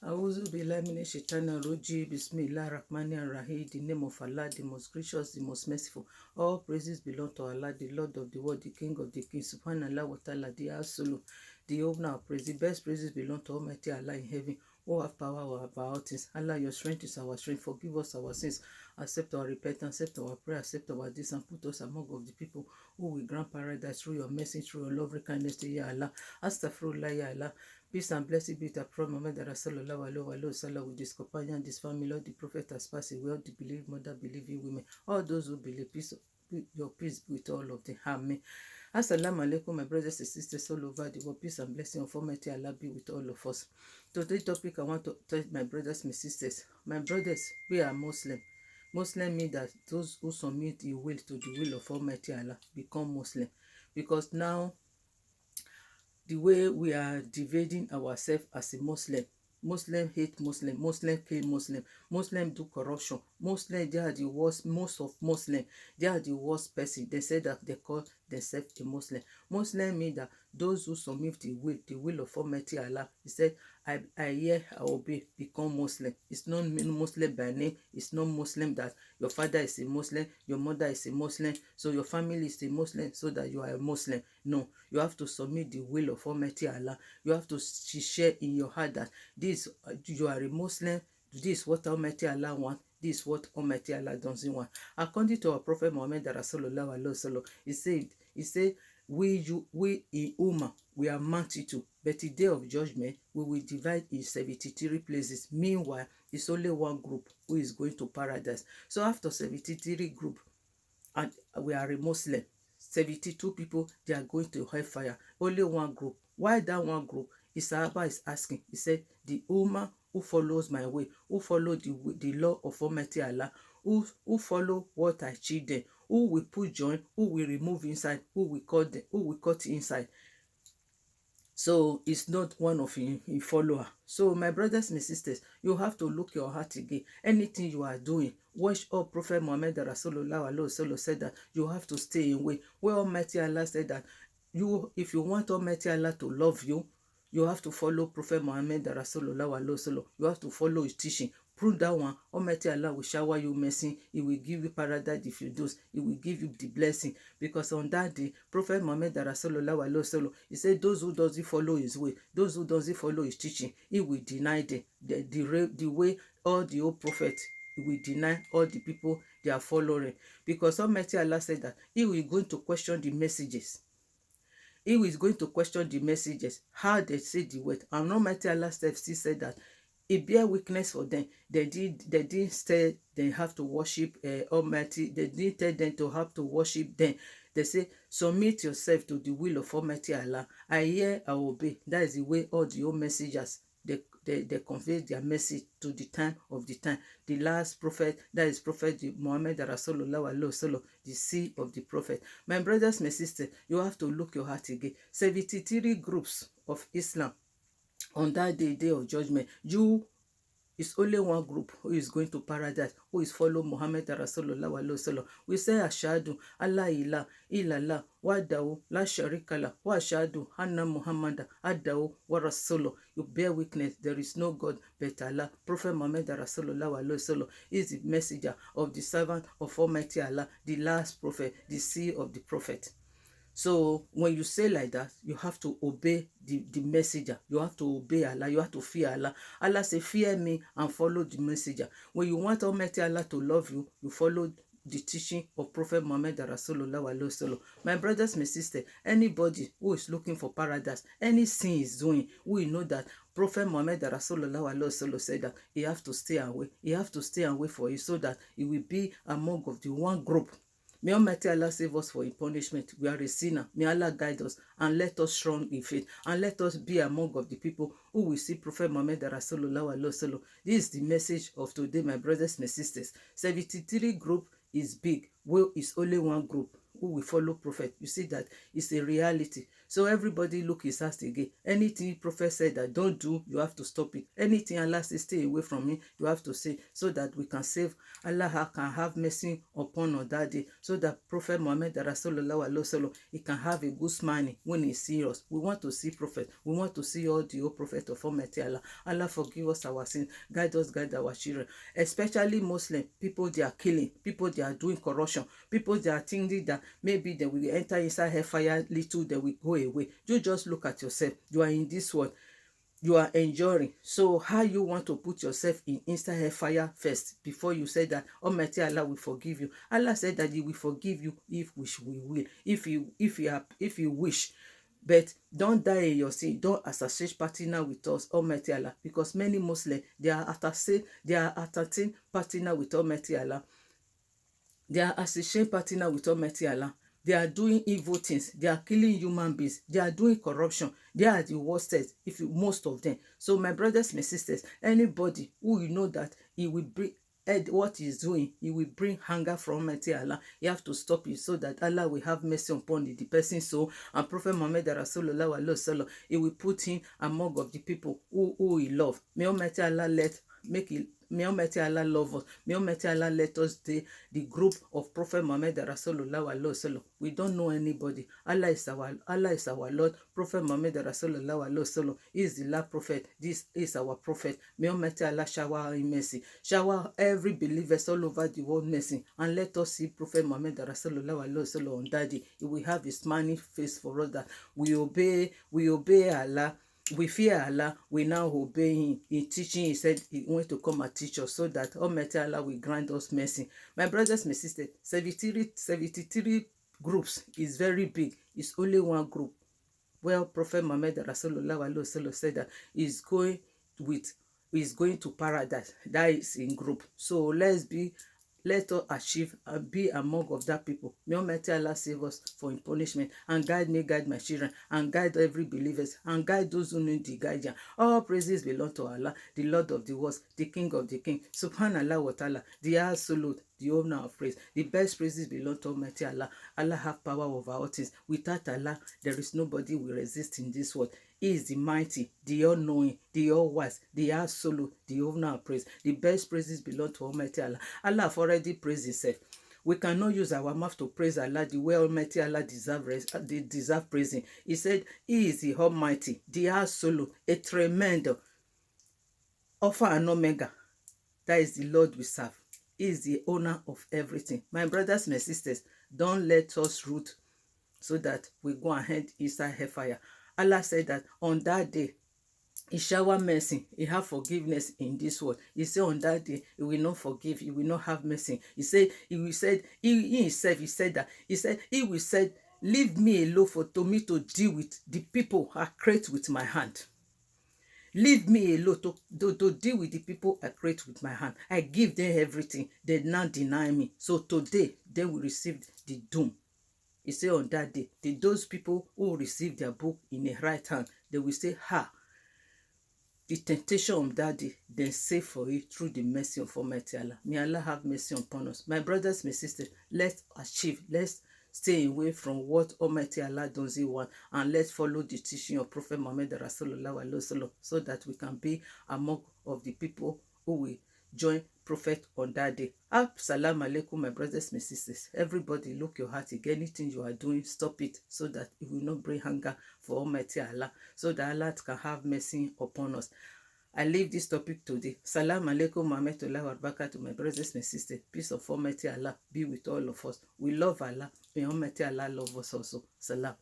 Auzu billahi minash shaitani rajim. Bismillah rahmani rahim. The name of Allah, the most gracious, the most merciful. All praises belong to Allah, the Lord of the world, the King of the kings. Subhanallah wa ta'ala, the absolute, the owner of praise. The best praises belong to Almighty Allah in heaven, who have power over all things. Allah, your strength is our strength. Forgive us our sins. Accept our repentance, accept our prayer, accept our deeds, and put us among of the people who will grant paradise through your mercy, through your loving kindness, Ya Allah. Astaghfirullah, Ya Allah. Peace and blessing be to Prophet Muhammad sallallahu alaihi wasallam with his companion, his family. All the prophet has passed away, all the believing mother, believing women, all those who believe. Peace, your peace be with all of them. Amen. Assalamu alaikum, my brothers and sisters all over the world. Peace and blessing of Almighty Allah be with all of us. Today's topic I want to tell my brothers and sisters. My brothers, we are Muslim. Muslim means that those who submit the will to the will of Almighty Allah become Muslim. Because now the way we are dividing ourselves as a Muslim. Muslim hate Muslim, Muslim kill Muslim, Muslim do corruption, Muslim they are the worst, most of Muslim, they are the worst person. They say that they call themselves a Muslim. Muslim mean that those who submit the will of Almighty Allah. He said, I hear, I obey, become Muslim. It's not Muslim by name, it's not Muslim that your father is a Muslim, your mother is a Muslim, so your family is a Muslim, so that you are a Muslim. No, you have to submit the will of Almighty Allah. You have to share in your heart that this you are a Muslim. This is what Almighty Allah wants. This is what Almighty Allah doesn't want. According to our Prophet Muhammad Rasulullah Alaihi Wasallam, he said, we in Ummah, we are multitude, but the day of judgment we will divide in 73 places. Meanwhile, it's only one group who is going to paradise. So after 73 group, and we are a Muslim, 72 people, they are going to hellfire. Only one group. Why that one group? Sahaba is asking. He said, the Ummah who follows my way, who follow the law of Almighty Allah, who follow what I teach them, who will put join, who will remove inside, who will cut them, who will cut inside. So it's not one of you follower. So my brothers and sisters, you have to look your heart again. Anything you are doing, watch up. Prophet Muhammad Rasulullah said that you have to stay away. Where Almighty Allah said that if you want Almighty Allah to love you, you have to follow Prophet Muhammad Rasulullah. You have to follow his teaching. Prove that one. Almighty Allah will shower you mercy. He will give you paradise if you do. He will give you the blessing. Because on that day, Prophet Muhammad Rasulullah, he said, those who doesn't follow his way, those who doesn't follow his teaching, he will deny the way all the old prophets. He will deny all the people they are following. Because Almighty Allah said that he will going to question the messages. He is going to question the messages, how they say the word. And Almighty Allah still said that it bear weakness for them. They didn't say they have to worship Almighty. They didn't tell them to have to worship them. They say, submit yourself to the will of Almighty Allah. I hear, I obey. That is the way all the old messengers they convey their message to the time of the time. The last prophet, that is Prophet Muhammad Rasulullah Alaihi Wasallam, the seal of the prophet. My brothers, my sisters, you have to look your heart again. 73 groups of Islam on that day of judgment. You is only one group who is going to paradise, who is follow Muhammad Rasulullah Alaihi Wasallam. We say ashadu Allah ilah illallah wahdahu la sharika lah wa ashadu anna Muhammad abduhu wa rasuluh. You bear witness there is no God but Allah. Prophet Muhammad Rasulullah Alaihi Wasallam is the messenger of the servant of Almighty Allah, the last prophet, the seal of the prophet. So when you say like that, you have to obey the messenger. You have to obey Allah. You have to fear Allah. Allah say, fear me and follow the messenger. When you want Almighty Allah to love you, you follow the teaching of Prophet Muhammad Rasulullah Alaihi Wasallam. My brothers, my sisters, anybody who is looking for paradise, any sin is doing, we know that Prophet Muhammad Rasulullah Alaihi Wasallam said that he have to stay away. He have to stay away for you so that he will be among of the one group. May Almighty Allah save us for a punishment. We are a sinner. May Allah guide us and let us strong in faith and let us be among of the people who will see Prophet Muhammad Rasulullah Alaihi Wasallam. This is the message of today, my brothers, my sisters. 73 group is big. Well, it's only one group who will follow Prophet. You see that it's a reality. So everybody look his heart again. Anything prophet said that don't do, you have to stop it. Anything Allah says stay away from me, you have to say, so that we can save. Allah can have mercy upon on that day, so that Prophet Muhammad Rasulullah Alaihi Wasallam, he can have a good smiling when he sees us. We want to see prophet. We want to see all the old prophet of Almighty Allah. Allah forgive us our sins. Guide us, guide our children. Especially Muslim people, they are killing. People, they are doing corruption. People, they are thinking that maybe they will enter inside hellfire little, they will go away. You just look at yourself. You are in this world. You are enjoying. So how you want to put yourself in instant hellfire first before you say that Almighty Allah will forgive you? Allah said that He will forgive you if we will. If you wish. But don't die in your sin. Don't associate partner with us, Almighty Allah, because many Muslims, they are attaching partner with Almighty Allah. They are associating partner with Almighty Allah. They are doing evil things. They are killing human beings. They are doing corruption. They are the worstest, most of them. So my brothers, my sisters, anybody who you know that he will bring what he's doing, he will bring hunger from Almighty Allah. You have to stop it so that Allah will have mercy upon the person's soul. And Prophet Muhammad Rasulullah Alaihi Wasallam, he will put him among of the people who he love. May Almighty Allah May Almighty Allah love us. May Almighty Allah let us the group of Prophet Muhammad Rasulullah Alaihi Wasallam. We don't know anybody. Allah is our Lord. Prophet Muhammad Rasulullah Alaihi Wasallam is the last prophet. This is our prophet. May Almighty Allah shower in mercy. Shower every believer all over the world mercy. And let us see Prophet Muhammad Rasulullah Alaihi Wasallam on that day. He will have his smiling face for us that we obey Allah. We fear Allah, we now obey him. In teaching, he said he wants to come and teach us so that Almighty Allah will grant us mercy. My brothers, my sisters, 73 groups is very big. It's only one group. Well, Prophet Muhammad Rasulullah Alaihi Wasallam said that he's going to paradise. That is in group. So let us achieve and be among of that people. May Almighty Allah save us from punishment and guide me, guide my children, and guide every believers, and guide those who need the guidance. All praises belong to Allah, the Lord of the worlds, the King of the King, Subhanallah wa ta'ala, the absolute, the owner of praise. The best praises belong to Almighty Allah. Allah have power over all things. Without Allah, there is nobody will resist in this world. He is the mighty, the all-knowing, the all-wise, the absolute, the owner of praise. The best praises belong to Almighty Allah. Allah have already praised himself. We cannot use our mouth to praise Allah the way Almighty Allah deserve praising. He said, He is the Almighty, the absolute, a tremendous, Alpha and Omega. That is the Lord we serve. He is the owner of everything. My brothers, my sisters, don't let us root so that we go ahead inside hellfire. Allah said that on that day, He shower mercy. He have forgiveness in this world. He said on that day, He will not forgive. He will not have mercy. He said, He will say, leave me alone to me to deal with the people I create with my hand. Leave me alone to deal with the people I create with my hand. I give them everything. They now deny me. So today, they will receive the doom. He said on that day, those people who receive their book in the right hand, they will say, the temptation of that day, then save for it through the mercy of Almighty Allah. May Allah have mercy upon us. My brothers, my sisters, let's stay away from what Almighty Allah doesn't want, and let's follow the teaching of Prophet Muhammad Rasulullah Alaihi Wasallam so that we can be among of the people who will join Prophet on that day. Assalamu alaikum, my brothers, my sisters. Everybody, look your heart again. Anything you are doing, stop it so that it will not bring hunger for Almighty Allah, so that Allah can have mercy upon us. I leave this topic today. Salam alaikum wa rahmatullahi wa barakatuh, my brothers, my sisters. Peace of Almighty Allah be with all of us. We love Allah. May Almighty Allah love us also. Salam.